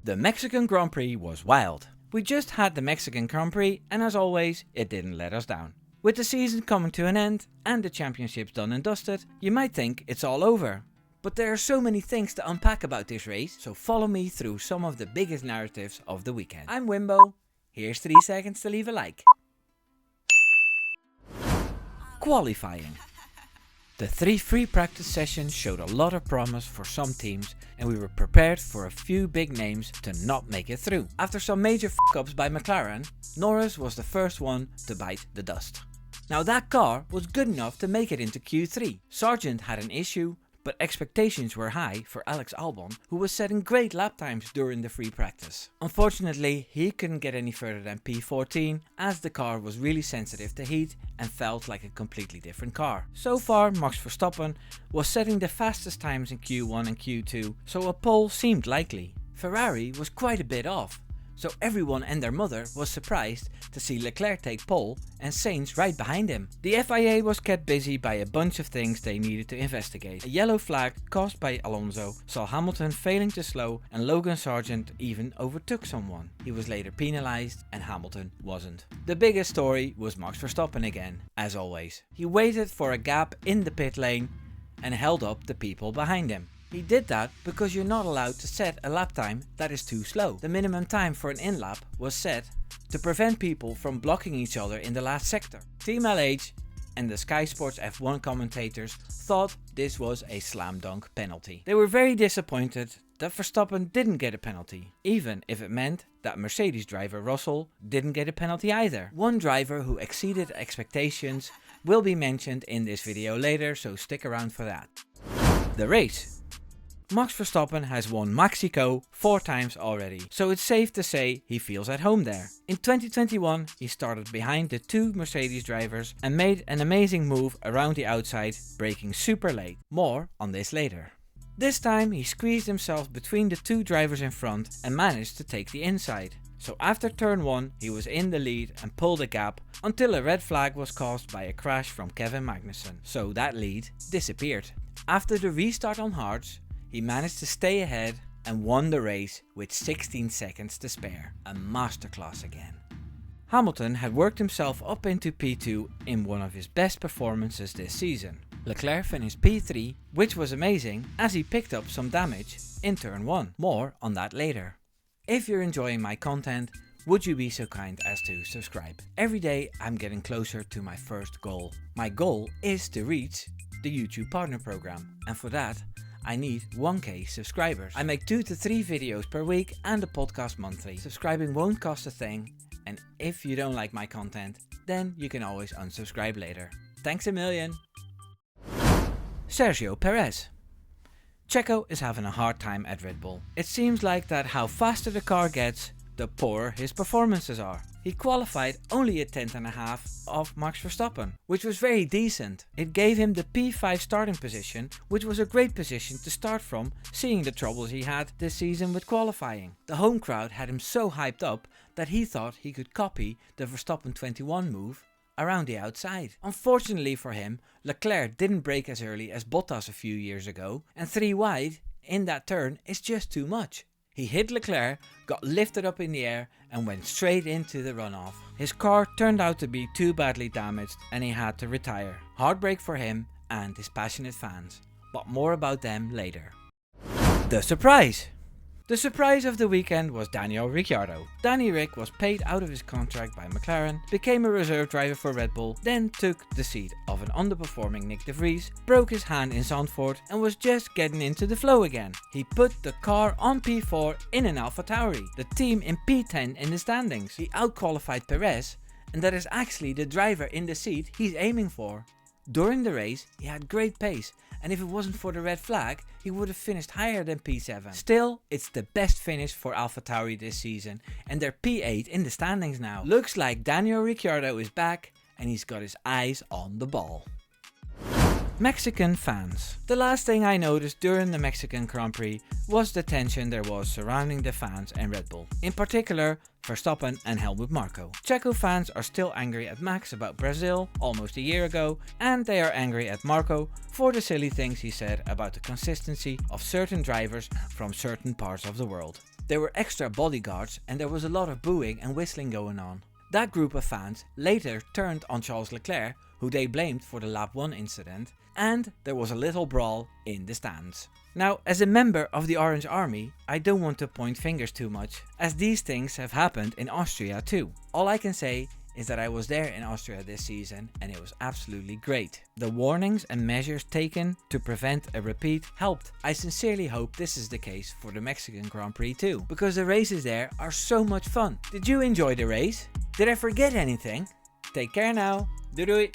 The Mexican Grand Prix was wild. We just had the Mexican Grand Prix and as always, it didn't let us down. With the season coming to an end and the championships done and dusted, you might think it's all over. But there are so many things to unpack about this race, so follow me through some of the biggest narratives of the weekend. I'm Wimbo, here's 3 seconds to leave a like. Qualifying. The 3 free practice sessions showed a lot of promise for some teams and we were prepared for a few big names to not make it through. After some major f***ups by McLaren, Norris was the first one to bite the dust. Now that car was good enough to make it into Q3. Sargent had an issue, but expectations were high for Alex Albon, who was setting great lap times during the free practice. Unfortunately, he couldn't get any further than P14 as the car was really sensitive to heat and felt like a completely different car. So far, Max Verstappen was setting the fastest times in Q1 and Q2, so a pole seemed likely. Ferrari was quite a bit off, so everyone and their mother was surprised to see Leclerc take pole and Sainz right behind him. The FIA was kept busy by a bunch of things they needed to investigate. A yellow flag caused by Alonso saw Hamilton failing to slow and Logan Sargent even overtook someone. He was later penalized and Hamilton wasn't. The biggest story was Max Verstappen again, as always. He waited for a gap in the pit lane and held up the people behind him. He did that because you're not allowed to set a lap time that is too slow. The minimum time for an in-lap was set to prevent people from blocking each other in the last sector. Team LH and the Sky Sports F1 commentators thought this was a slam dunk penalty. They were very disappointed that Verstappen didn't get a penalty, even if it meant that Mercedes driver Russell didn't get a penalty either. One driver who exceeded expectations will be mentioned in this video later, so stick around for that. The race. Max Verstappen has won Mexico 4 times already, so it's safe to say he feels at home there. In 2021, he started behind the 2 Mercedes drivers and made an amazing move around the outside, braking super late. More on this later. This time he squeezed himself between the 2 drivers in front and managed to take the inside. So after turn 1 he was in the lead and pulled a gap until a red flag was caused by a crash from Kevin Magnussen, so that lead disappeared. After the restart on hards, he managed to stay ahead and won the race with 16 seconds to spare. A masterclass again. Hamilton had worked himself up into P2 in one of his best performances this season. Leclerc finished P3, which was amazing as he picked up some damage in turn 1. More on that later. If you're enjoying my content, would you be so kind as to subscribe? Every day I'm getting closer to my first goal. My goal is to reach the YouTube Partner Program, and for that I need 1k subscribers. I make 2 to 3 videos per week and a podcast monthly. Subscribing won't cost a thing, and if you don't like my content, then you can always unsubscribe later. Thanks a million. Sergio Perez. Checo is having a hard time at Red Bull. It seems like that how faster the car gets, the poorer his performances are. He qualified only a 10th of Max Verstappen, which was very decent. It gave him the P5 starting position, which was a great position to start from, seeing the troubles he had this season with qualifying. The home crowd had him so hyped up that he thought he could copy the Verstappen 21 move around the outside. Unfortunately for him, Leclerc didn't brake as early as Bottas a few years ago, and 3 wide in that turn is just too much. He hit Leclerc, got lifted up in the air and went straight into the runoff. His car turned out to be too badly damaged and he had to retire. Heartbreak for him and his passionate fans, but more about them later. The surprise! The surprise of the weekend was Daniel Ricciardo. Danny Ric was paid out of his contract by McLaren, became a reserve driver for Red Bull, then took the seat of an underperforming Nick de Vries, broke his hand in Zandvoort and was just getting into the flow again. He put the car on P4 in an AlphaTauri, the team in P10 in the standings. He outqualified Perez, and that is actually the driver in the seat he's aiming for. During the race, he had great pace, and if it wasn't for the red flag, he would have finished higher than P7. Still, it's the best finish for AlphaTauri this season, and they're P8 in the standings now. Looks like Daniel Ricciardo is back, and he's got his eyes on the ball. Mexican fans. The last thing I noticed during the Mexican Grand Prix was the tension there was surrounding the fans and Red Bull. In particular, Verstappen and Helmut Marko. Checo fans are still angry at Max about Brazil almost a year ago, and they are angry at Marko for the silly things he said about the consistency of certain drivers from certain parts of the world. There were extra bodyguards and there was a lot of booing and whistling going on. That group of fans later turned on Charles Leclerc, who they blamed for the lap 1 incident, and there was a little brawl in the stands. Now, as a member of the Orange Army, I don't want to point fingers too much, as these things have happened in Austria too. All I can say is that I was there in Austria this season and it was absolutely great. The warnings and measures taken to prevent a repeat helped. I sincerely hope this is the case for the Mexican Grand Prix too, because the races there are so much fun. Did you enjoy the race? Did I forget anything? Take care now. Doei doei!